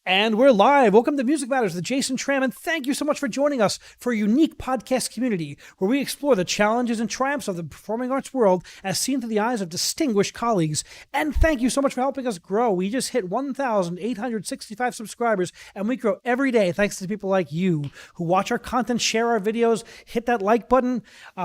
And we're live. Welcome to Music Matters with Jason Tramm, and thank you so much for joining us for a unique podcast community where we explore the challenges and triumphs of the performing arts world as seen through the eyes of distinguished colleagues. And thank you so much for helping us grow. We just hit 1,865 subscribers, and we grow every day thanks to people like you who watch our content, share our videos, hit that like button.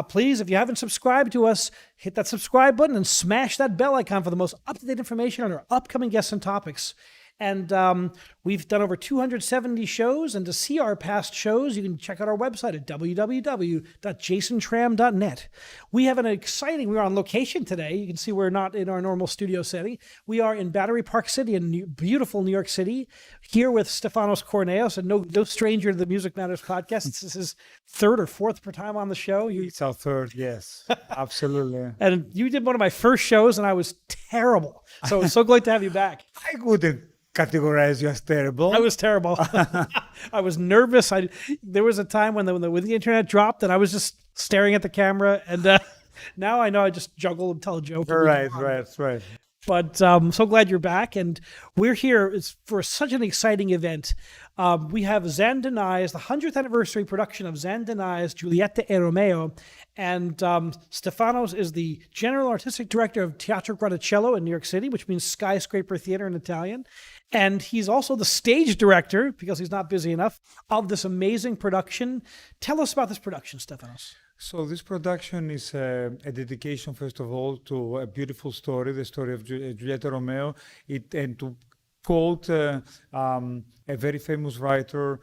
Please, if you haven't subscribed to us, hit that subscribe button and smash that bell icon for the most up-to-date information on our upcoming guests and topics. And we've done over 270 shows, and to see our past shows, you can check out our website at www.jasontram.net. We have we're on location today. You can see we're not in our normal studio setting. We are in Battery Park City in beautiful New York City, here with Stefanos Koroneos, and no stranger to the Music Matters podcast. This is his third or fourth per time on the show. It's our third, yes, absolutely. And you did one of my first shows, and I was terrible. So it's so great to have you back. I wouldn't categorize you as terrible. I was terrible. I was nervous. There was a time when the internet dropped and I was just staring at the camera, and now I know I just juggle and tell a joke. Right. But I'm so glad you're back, and we're here for such an exciting event. We have Zandonai's, the 100th anniversary production of Zandonai's Giulietta and Romeo, and Stefanos is the General Artistic Director of Teatro Grattacielo in New York City, which means skyscraper theater in Italian. And he's also the stage director, because he's not busy enough, of this amazing production. Tell us about this production, Stefanos. So this production is a dedication, first of all, to a beautiful story, the story of Giulietta Romeo, and to quote a very famous writer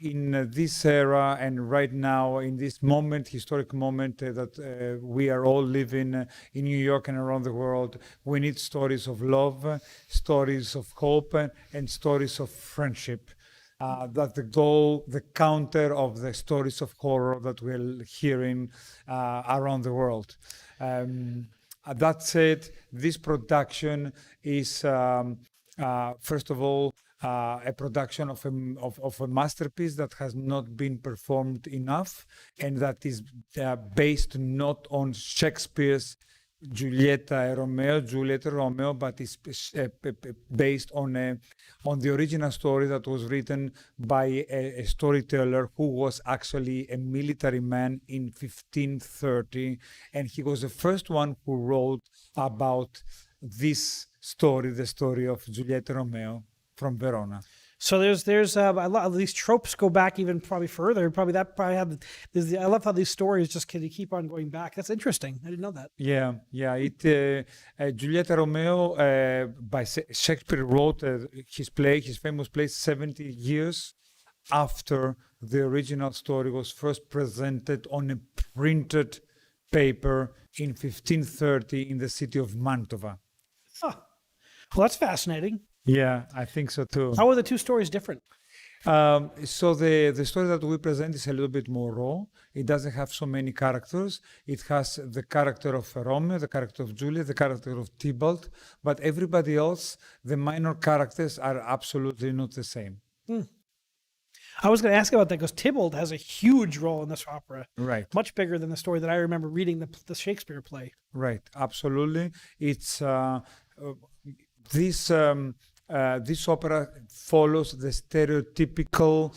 in this era and right now, in this moment, historic moment that we are all living in New York and around the world. We need stories of love, stories of hope, and stories of friendship. That the counter of the stories of horror that we're hearing around the world. That said, this production is, first of all, a production of a masterpiece that has not been performed enough, and that is based not on Shakespeare's Giulietta and Romeo, but is based on the original story that was written by a storyteller who was actually a military man in 1530, and he was the first one who wrote about this story, the story of Giulietta and Romeo from Verona. So there's a lot of these tropes go back even probably further. I love how these stories just keep on going back. That's interesting. I didn't know that. Yeah. Giulietta Romeo by Shakespeare wrote his famous play 70 years after the original story was first presented on a printed paper in 1530 in the city of Mantova. Huh. Well, that's fascinating. Yeah, I think so too. How are the two stories different? So the story that we present is a little bit more raw. It doesn't have so many characters. It has the character of Romeo, the character of Julia, the character of Tybalt, but everybody else, the minor characters, are absolutely not the same. I was going to ask about that because Tybalt has a huge role in this opera. Right. Much bigger than the story that I remember reading the Shakespeare play. Right, absolutely. It's this opera follows the stereotypical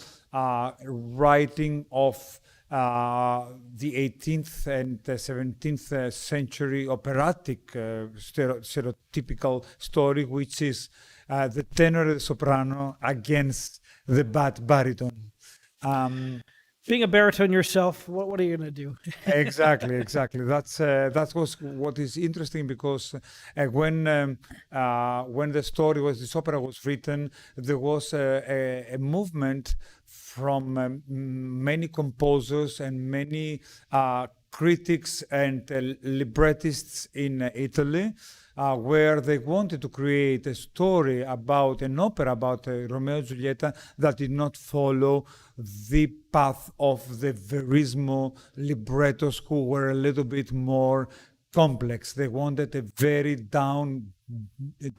writing of the 18th and 17th century operatic stereotypical story, which is the tenor and the soprano against the bad baritone. Being a baritone yourself, what are you going to do? Exactly. That was what is interesting, because when this opera was written, there was a movement from many composers and many critics and librettists in Italy, where they wanted to create a story about an opera about Romeo and Giulietta that did not follow the path of the verismo librettos, who were a little bit more complex. They wanted a very down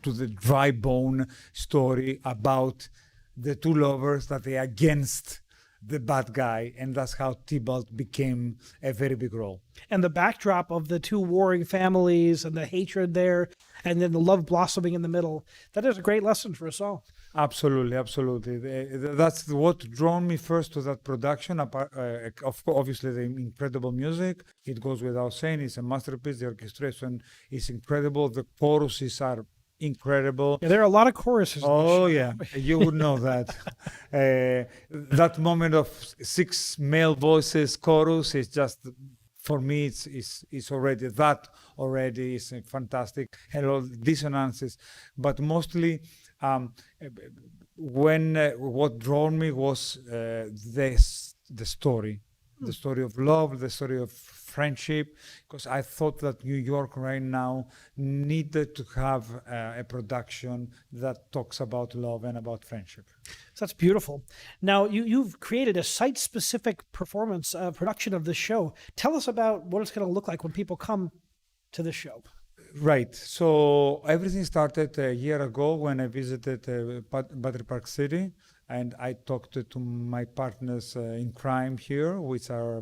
to the dry bone story about the two lovers that they are against the bad guy, and that's how Tybalt became a very big role. And the backdrop of the two warring families and the hatred there, and then the love blossoming in the middle, that is a great lesson for us all. Absolutely, absolutely. That's what drew me first to that production. Obviously, the incredible music. It goes without saying. It's a masterpiece. The orchestration is incredible. The choruses are incredible. Yeah, there are a lot of choruses. Oh yeah, you would know that. That moment of 6 male voices chorus is just, for me, it's already that already is fantastic. And all dissonances, but mostly what drew me was the story. The story of love, the story of friendship, because I thought that New York right now needed to have a production that talks about love and about friendship. So that's beautiful. Now, you've created a site-specific performance production of this show. Tell us about what it's going to look like when people come to the show. Right. So everything started a year ago when I visited Battery Park City, and I talked to my partners in crime here, which are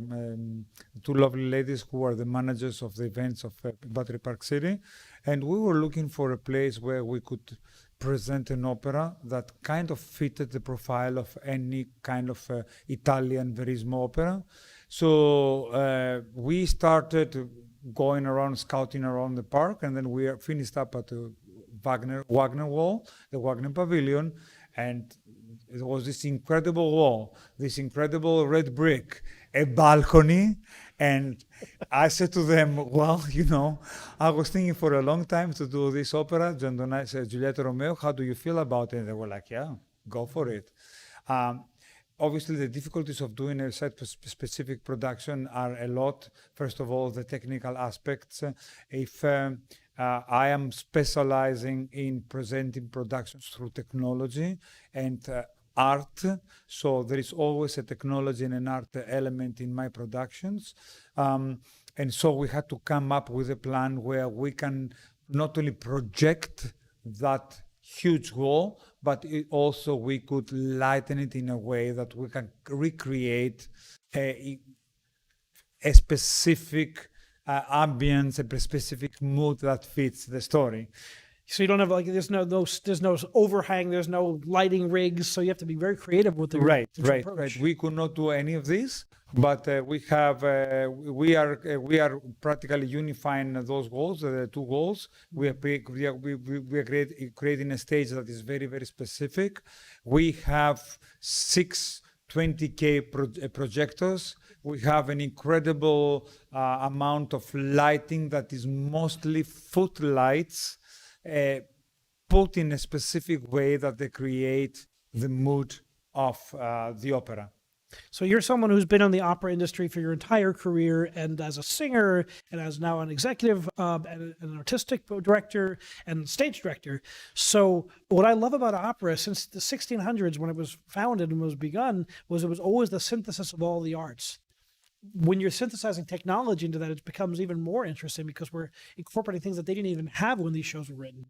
two lovely ladies who are the managers of the events of Battery Park City. And we were looking for a place where we could present an opera that kind of fitted the profile of any kind of Italian verismo opera. So we started going around, scouting around the park, and then we are finished up at the Wagner Wall, the Wagner Pavilion, and it was this incredible wall, this incredible red brick, a balcony, and I said to them, well, I was thinking for a long time to do this opera, Zandonai, Giulietta, Romeo. How do you feel about it? And they were like, yeah, go for it. Obviously, the difficulties of doing a site-specific production are a lot. First of all, the technical aspects. If I am specializing in presenting productions through technology and art, so there is always a technology and an art element in my productions. And so we had to come up with a plan where we can not only project that huge wall, but also we could lighten it in a way that we can recreate a specific ambience, a specific mood that fits the story. So you don't have there's no overhang, there's no lighting rigs, so you have to be very creative with the right. approach. We could not do any of this, but we are practically unifying those goals, the two goals. We are creating a stage that is very, very specific. We have 6 20K projectors. We have an incredible amount of lighting that is mostly footlights, put in a specific way that they create the mood of the opera. So you're someone who's been in the opera industry for your entire career, and as a singer, and as now an executive, and an artistic director, and stage director. So what I love about opera, since the 1600s, when it was founded and was begun, was it was always the synthesis of all the arts. When you're synthesizing technology into that, it becomes even more interesting because we're incorporating things that they didn't even have when these shows were written.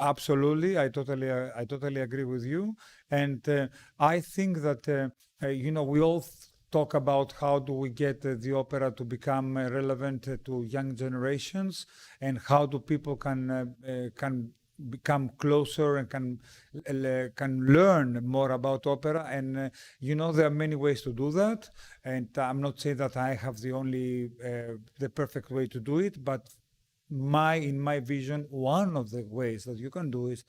Absolutely, I totally agree with you, and I think that we all talk about how do we get the opera to become relevant to young generations, and how do people can become closer and can learn more about opera. And there are many ways to do that, and I'm not saying that I have the perfect way to do it, but in my vision, one of the ways that you can do is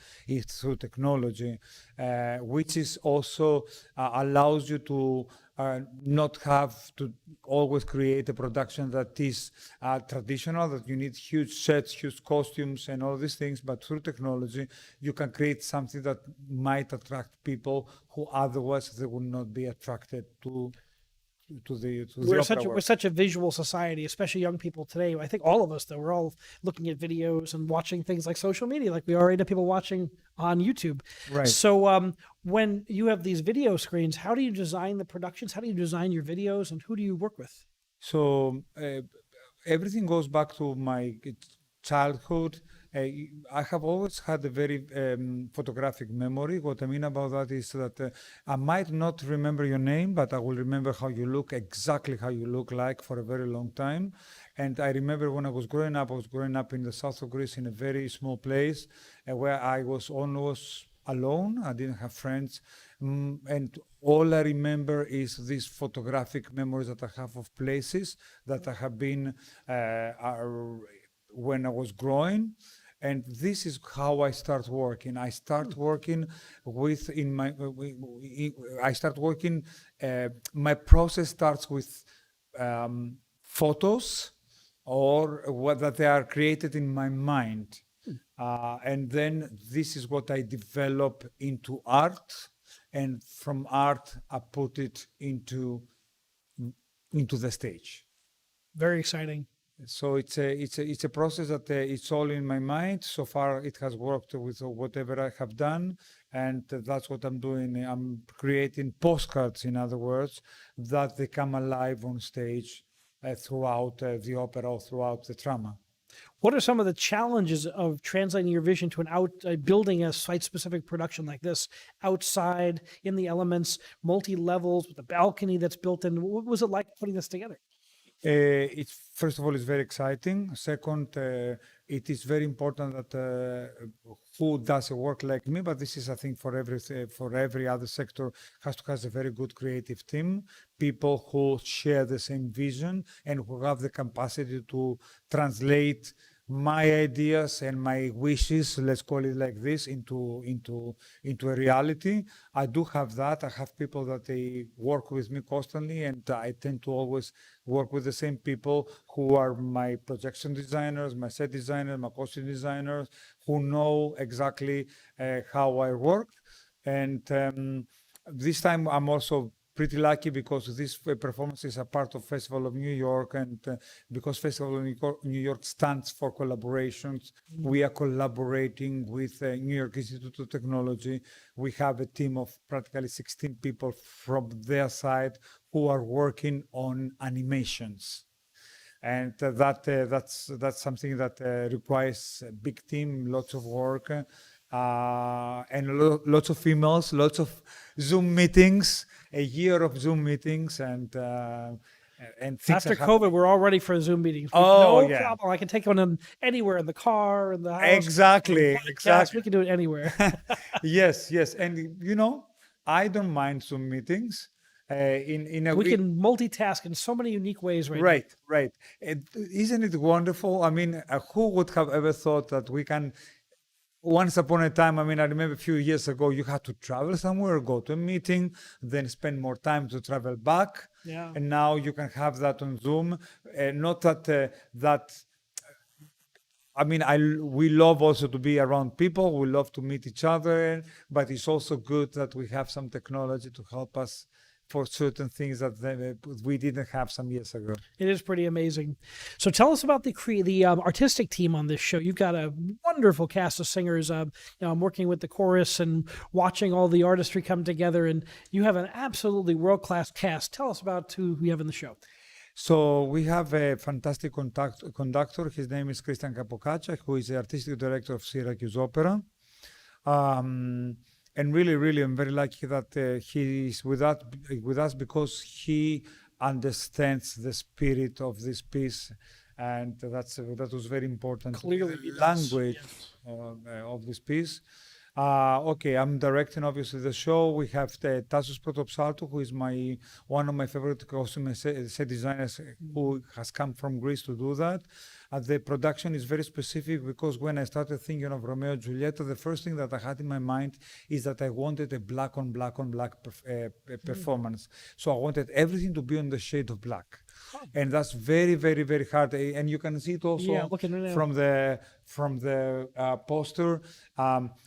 through technology, which is also allows you to not have to always create a production that is traditional, that you need huge sets, huge costumes, and all these things. But through technology, you can create something that might attract people who otherwise they would not be attracted to the We're such a visual society, especially young people today. I think all of us, though, we're all looking at videos and watching things like social media, like we already have people watching on YouTube. Right. So when you have these video screens, how do you design the productions? How do you design your videos, and who do you work with? So everything goes back to my childhood. I have always had a very photographic memory. What I mean about that is that I might not remember your name, but I will remember how you look, exactly how you look like for a very long time. And I remember when I was growing up in the south of Greece in a very small place where I was almost alone. I didn't have friends. And all I remember is these photographic memories that I have of places that I have been when I was growing. And this is how I start working. I start working with my process starts with photos or what that they are created in my mind. And then this is what I develop into art. And from art, I put it into the stage. Very exciting. So it's a process that it's all in my mind. So far, it has worked with whatever I have done, and that's what I'm doing. I'm creating postcards, in other words, that they come alive on stage throughout the opera or throughout the drama. What are some of the challenges of translating your vision to building a site-specific production like this, outside, in the elements, multi-levels, with a balcony that's built in? What was it like putting this together? It's first of all, it's very exciting. Second, it is very important that who does a work like me, but this is, I think, for every other sector, has to have a very good creative team, people who share the same vision and who have the capacity to translate my ideas and my wishes, let's call it like this, into a reality. I do have that. I have people that they work with me constantly, and I tend to always work with the same people who are my projection designers, my set designers, my costume designers, who know exactly how I work. And this time I'm also pretty lucky because these performances are part of Festival of New York, and because Festival of New York stands for collaborations, we are collaborating with New York Institute of Technology. We have a team of practically 16 people from their side who are working on animations. And that's something that requires a big team, lots of work, and lots of emails, lots of Zoom meetings, a year of Zoom meetings, and things After COVID, we're all ready for Zoom meetings. Oh, no yeah. problem. I can take one anywhere, in the car, in the house. Exactly, Yes, exactly. we can do it anywhere. Yes, and I don't mind Zoom meetings. We can multitask in so many unique ways right now. Right. Isn't it wonderful? I mean, who would have ever thought that we can? Once upon a time, I mean, I remember a few years ago, you had to travel somewhere, go to a meeting, then spend more time to travel back. Yeah. And now you can have that on Zoom. Not that I mean, we love also to be around people. We love to meet each other, but it's also good that we have some technology to help us for certain things that we didn't have some years ago. It is pretty amazing. So tell us about the artistic team on this show. You've got a wonderful cast of singers. I'm working with the chorus and watching all the artistry come together, and you have an absolutely world-class cast. Tell us about who we have in the show. So we have a fantastic conductor. His name is Capocaccia, who is the artistic director of Syracuse Opera. And really, I'm very lucky that he is with us because he understands the spirit of this piece, and that was very important. Clearly, the language of this piece. Okay, I'm directing obviously the show. We have Tassos Protopsaltou, who is one of my favorite costume set designers, who has come from Greece to do that. The production is very specific because when I started thinking of Romeo and Giulietta, the first thing that I had in my mind is that I wanted a black on black performance. So I wanted everything to be on the shade of black. And that's very, very, very hard. And you can see it also from the poster.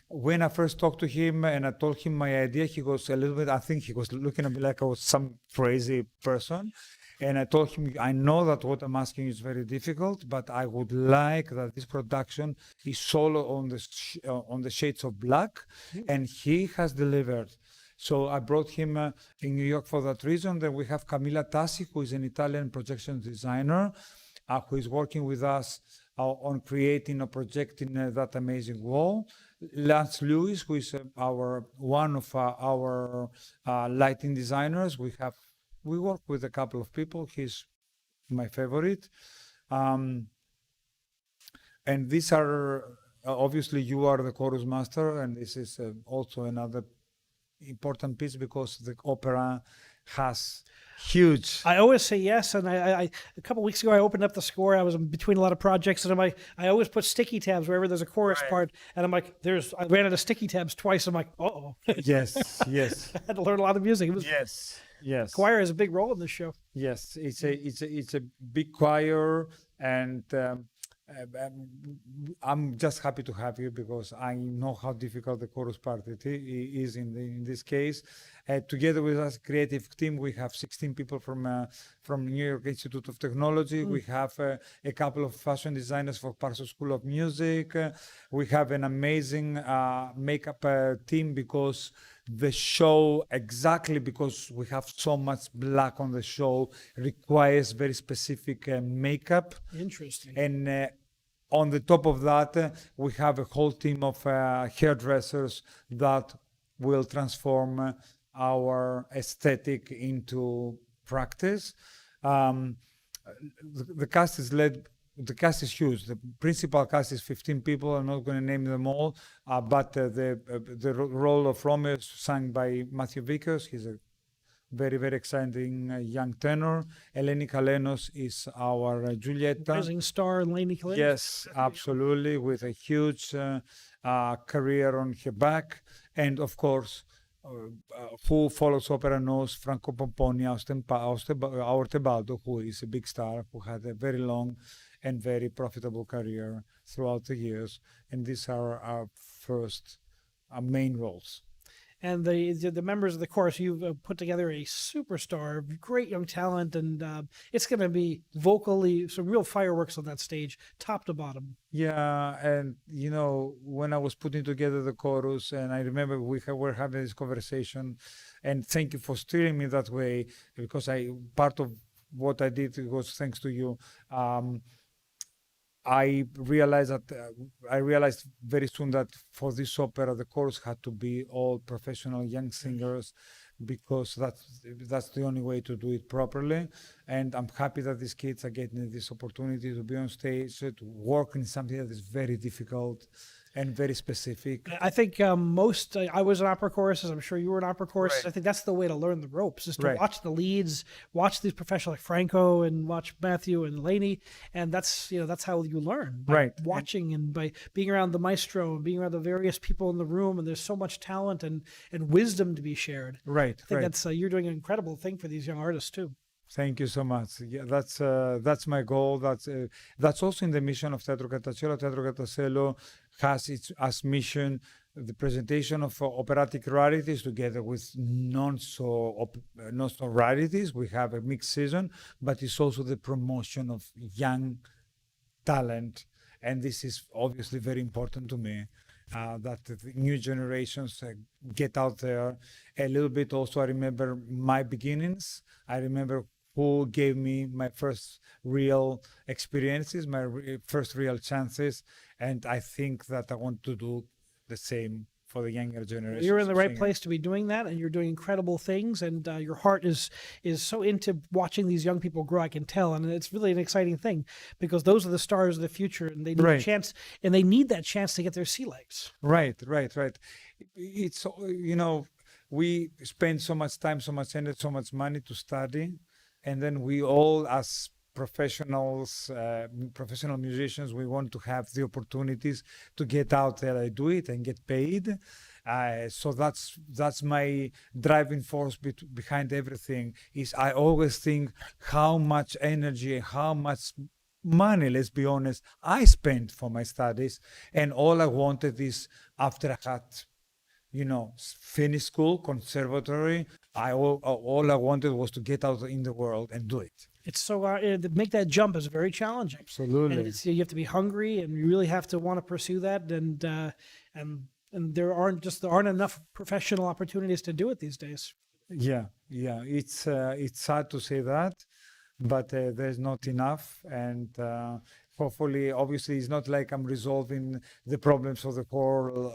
When I first talked to him and I told him my idea, he was a little bit, I think he was looking at me like I was some crazy person. And I told him, I know that what I'm asking is very difficult, but I would like that this production is solo on the shades of black, and he has delivered. So I brought him in New York for that reason. Then we have Camilla Tassi, who is an Italian projection designer, who is working with us on creating or projecting that amazing wall. Lance Lewis, who is one of our lighting designers. We work with a couple of people. He's my favorite. And these are obviously you are the chorus master, and this is also another important piece because the opera has huge. I always say yes, and I a couple weeks ago I opened up the score. I was in between a lot of projects, and I always put sticky tabs wherever there's a chorus part, and I'm like, I ran out of sticky tabs twice. I'm like, uh-oh. Yes, yes. I had to learn a lot of music. Yes. Choir has a big role in this show. Yes, it's a big choir, and I'm just happy to have you because I know how difficult the chorus part is in this case. Together with us, creative team, we have 16 people from New York Institute of Technology. We have a couple of fashion designers for Parsons School of Music. We have an amazing makeup team because the show, exactly because we have so much black on the show, requires very specific makeup. Interesting. And on the top of that, we have a whole team of hairdressers that will transform our aesthetic into practice. The cast is the cast is huge. The principal cast is 15 people. I'm not going to name them all, but the role of Romeo is sung by Matthew Vickers. He's a very, very exciting young tenor. Eleni Kalenos is our Giulietta. Rising star, Eleni Kalenos. Yes, absolutely, with a huge career on her back. And of course, who follows opera knows Franco Pomponi, our Tebaldo, who is a big star, who had a very long and very profitable career throughout the years. And these are our first main roles. And the members of the chorus, you've put together a superstar, great young talent, and it's going to be vocally some real fireworks on that stage, top to bottom. Yeah, and you know, when I was putting together the chorus, and I remember we were having this conversation, and thank you for steering me that way, because part of what I did was thanks to you. I realized very soon that for this opera, the chorus had to be all professional young singers, because that's the only way to do it properly. And I'm happy that these kids are getting this opportunity to be on stage, to work in something that is very difficult and very specific. I think I was an opera chorus, as I'm sure you were an opera chorus. Right. I think that's the way to learn the ropes, is to Right. watch the leads, watch these professionals like Franco and watch Matthew and Eleni, and that's how you learn. By Right. watching and by being around the maestro and being around the various people in the room, and there's so much talent and wisdom to be shared. Right, I think right. that's you're doing an incredible thing for these young artists too. Thank you so much. Yeah, that's my goal. That's also in the mission of Teatro Grattacielo. Teatro Grattacielo has as mission the presentation of operatic rarities together with not so rarities. We have a mixed season, but it's also the promotion of young talent, and this is obviously very important to me. That the new generations get out there a little bit. Also, I remember my beginnings. I remember who gave me my first real experiences, my first real chances, and I think that I want to do the same for the younger generation. You're in the right place to be doing that, and you're doing incredible things, and your heart is so into watching these young people grow. I can tell, and it's really an exciting thing, because those are the stars of the future, and they need a chance, and they need that chance to get their sea legs. Right. It's, we spend so much time, so much energy, so much money to study, and then we all, as professionals, professional musicians, we want to have the opportunities to get out there and do it and get paid. So that's my driving force behind everything. Is I always think how much energy, how much money, let's be honest, I spent for my studies, and all I wanted is, after I had finished school, conservatory, all I wanted was to get out in the world and do it. It's so to make that jump is very challenging. Absolutely. And you have to be hungry, and you really have to want to pursue that. And there aren't enough professional opportunities to do it these days. Yeah. It's sad to say that, but there's not enough. And hopefully, obviously, it's not like I'm resolving the problems of the whole,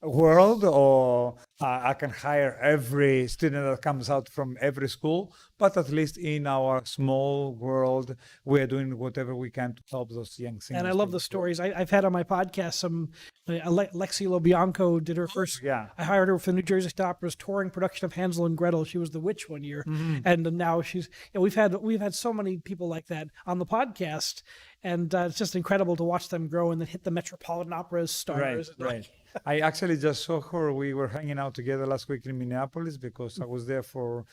world, or I can hire every student that comes out from every school. But at least in our small world, we are doing whatever we can to help those young singers. And I love the stories. I've had on my podcast some Lexi LoBianco did her first. Yeah. I hired her for the New Jersey State Opera's touring production of Hansel and Gretel. She was the witch one year, and now she's. We've had so many people like that on the podcast, and it's just incredible to watch them grow and then hit the Metropolitan Opera as stars. Right. I actually just saw her. We were hanging out together last week in Minneapolis because I was there for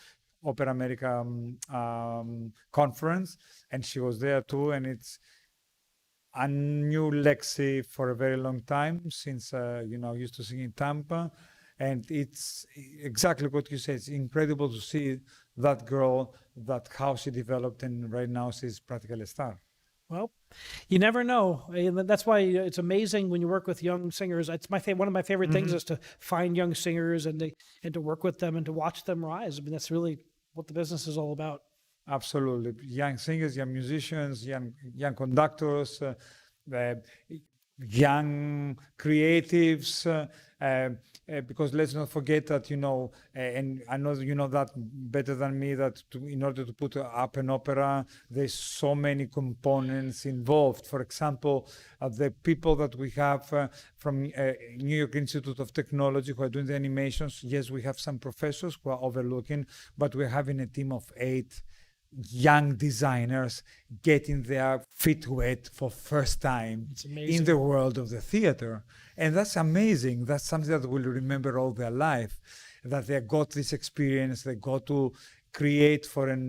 Opera America conference, and she was there too. And I knew Lexi for a very long time since I used to sing in Tampa, and it's exactly what you said. It's incredible to see that girl, how she developed, and right now she's practically a star. Well, you never know. And that's why it's amazing when you work with young singers. It's one of my favorite things is to find young singers and to work with them and to watch them rise. I mean, that's really what the business is all about. Absolutely. Young singers, young musicians, young conductors, young creatives, because let's not forget that, and I know you know that better than me, that in order to put up an opera, there's so many components involved. For example, the people that we have from New York Institute of Technology who are doing the animations, yes, we have some professors who are overlooking, but we're having a team of 8 young designers getting their feet wet for first time in the world of the theater. And that's amazing. That's something that we'll remember all their life, that they got this experience, they got to create for a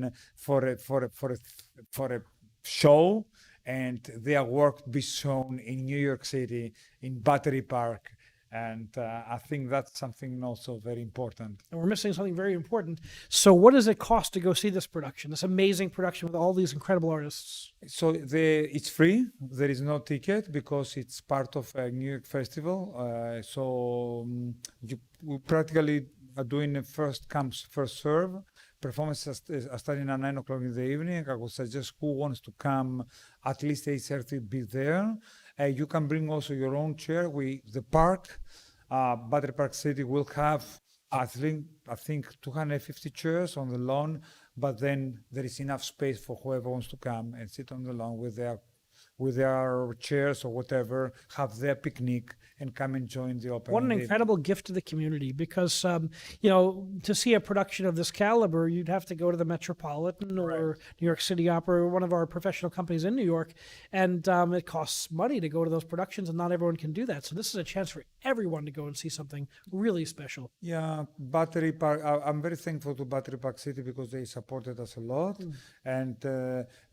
show, and their work be shown in New York City, in Battery Park. And I think that's something also very important. And we're missing something very important. So what does it cost to go see this production, this amazing production with all these incredible artists? So it's free. There is no ticket because it's part of a New York festival. We practically are doing a first come, first serve. Performances are starting at 9 o'clock in the evening. I would suggest who wants to come at least 8:30 be there. You can bring also your own chair. The park, Battery Park City, will have, I think 250 chairs on the lawn, but then there is enough space for whoever wants to come and sit on the lawn with their chairs or whatever, have their picnic, and come and join the opera. What an incredible gift to the community, because, to see a production of this caliber, you'd have to go to the Metropolitan or New York City Opera, or one of our professional companies in New York, and it costs money to go to those productions, and not everyone can do that. So this is a chance for everyone to go and see something really special. Yeah, Battery Park, I'm very thankful to Battery Park City because they supported us a lot, and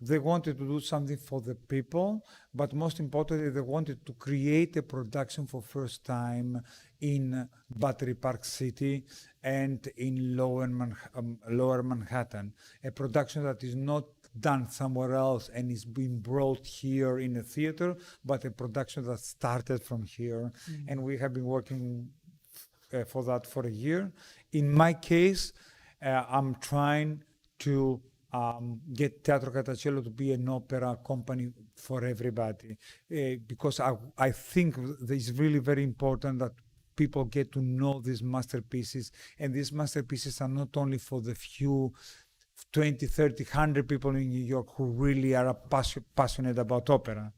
they wanted to do something for the people, but most importantly, they wanted to create a production for first time in Battery Park City and in Lower Manhattan, a production that is not done somewhere else and is being brought here in a theater, but a production that started from here. And we have been working for that for a year. In my case, I'm trying to get Teatro Grattacielo to be an opera company for everybody, because I think it's really very important that people get to know these masterpieces, and these masterpieces are not only for the few 20, 30, 100 people in New York who really are passionate about opera.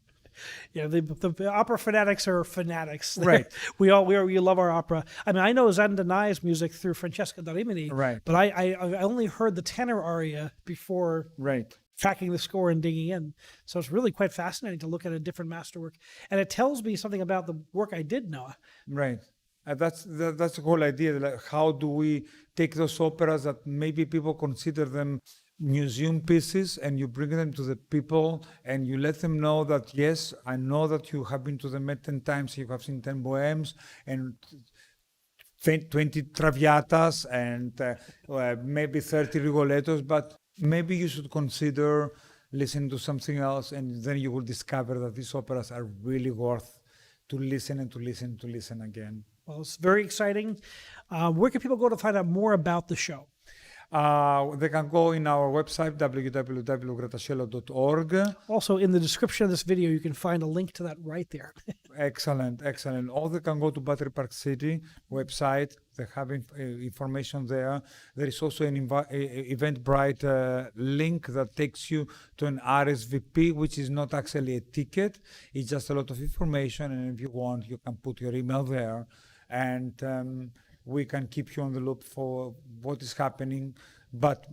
Yeah, the opera fanatics are fanatics. Right. we love our opera. I mean, I know Zandonai's music through Francesca da Rimini, Right. but I only heard the tenor aria before tracking the score and digging in. So it's really quite fascinating to look at a different masterwork. And it tells me something about the work I did know. Right. That's the whole idea. Like, how do we take those operas that maybe people consider them museum pieces, and you bring them to the people and you let them know that, yes, I know that you have been to the Met 10 times, you have seen 10 Bohèmes and 20 Traviatas and maybe 30 Rigolettos, but maybe you should consider listening to something else, and then you will discover that these operas are really worth to listen and to listen to listen again. Well, it's very exciting. Where can people go to find out more about the show? They can go in our website, www.grattacielo.org. Also, in the description of this video, you can find a link to that right there. Excellent, excellent. Or they can go to Battery Park City website. They have information there. There is also an Eventbrite link that takes you to an RSVP, which is not actually a ticket. It's just a lot of information. And if you want, you can put your email there. And we can keep you on the loop for what is happening. But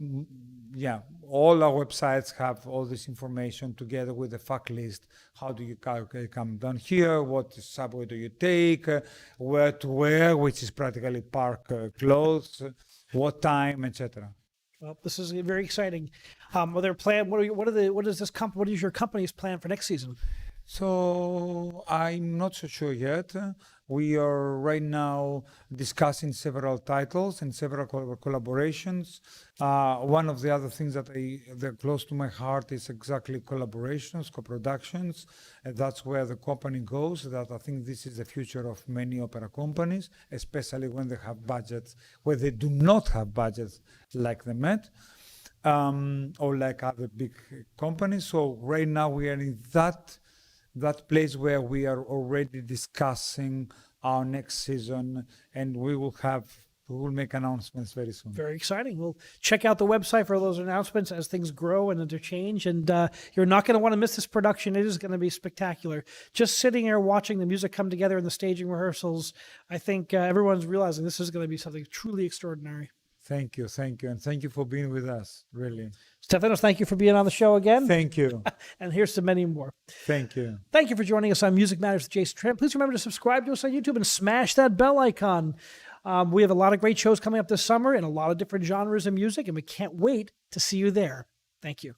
yeah, all our websites have all this information together with the fact list. How do you come down here? What subway do you take? Where to wear, which is practically park clothes, what time, etc. Well, this is very exciting. What is your company's plan for next season? So I'm not so sure yet. We are right now discussing several titles and several collaborations. One of the other things that are close to my heart is exactly collaborations, co-productions. And that's where the company goes. That I think this is the future of many opera companies, especially when they have budgets, where they do not have budgets like the Met. Or like other big companies. So right now we are in that place where we are already discussing our next season, and we will make announcements very soon. Very exciting. Well, check out the website for those announcements as things grow and interchange. And you're not going to want to miss this production. It is going to be spectacular. Just sitting here watching the music come together in the staging rehearsals, I think everyone's realizing this is going to be something truly extraordinary. Thank you. And thank you for being with us, really. Stefanos, thank you for being on the show again. Thank you. And here's to many more. Thank you. Thank you for joining us on Music Matters with Jason Tramm. Please remember to subscribe to us on YouTube and smash that bell icon. We have a lot of great shows coming up this summer in a lot of different genres of music, and we can't wait to see you there. Thank you.